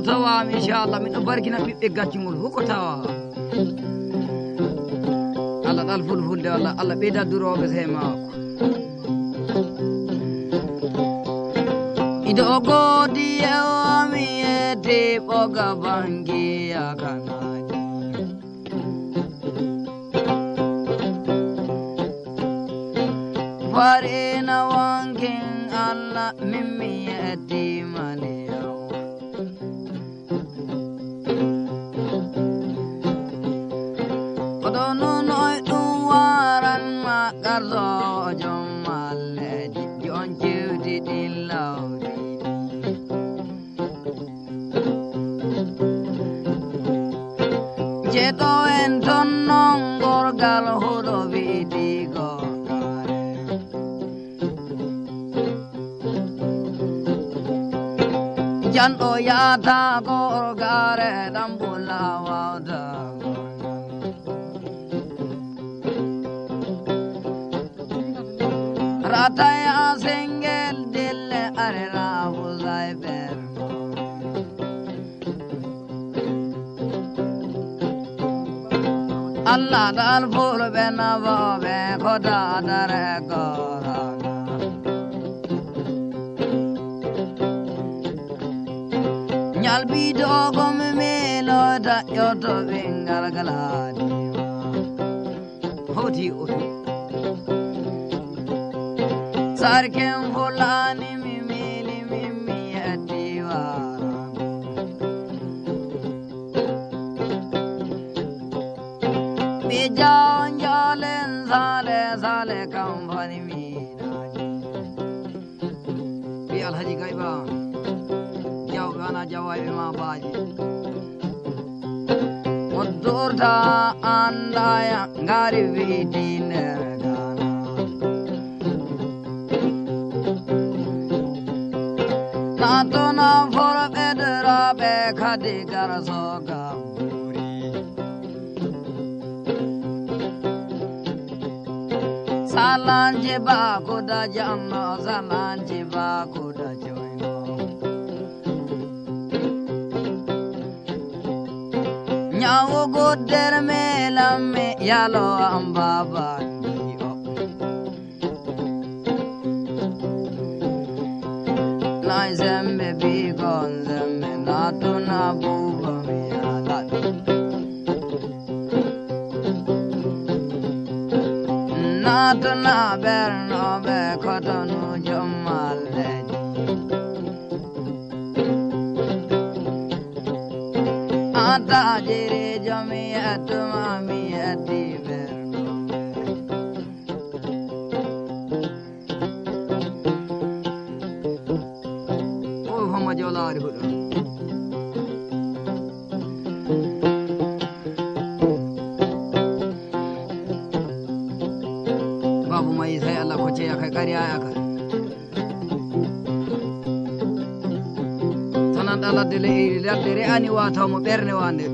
tawa inshallah min barkina bibbe gaccingol huko tawa Allah dal fulfulde walla Allah beeda durobe sema ido godi o mi ete boga bangi akanani farina wangin Allah mimmi ete mani kodono noy dum waran ma garzo jomalle jon jewdi dillaw jeto en ton non gorgal hodo vidi gorgare jando yata gorgare dambula wada rataya sengel dille arera buzai ber Allah dal ful bena babe khoda dare gora nyal bido gom melo da yoto bengal galadi hoti oti sarken fulani mimili mimi atiwa bijan jalen sale sale company mina bi alhaji gaiba jaw gana jawai ma baji mudurta andaya ngari vidine natona for bedra be khadi gar soga salanje ba koda janno salanje ba koda joino nyawo godder me lamme yalo ambaba zembe bigon zembe natuna buba miyalat natuna berno be kotonu jomalle ata jere jomi atuma mi ati berno majola ari hudo babu mai sai Allah ko ce ya kai kariya ya ka sanan Allah dele ani wata mo berne wande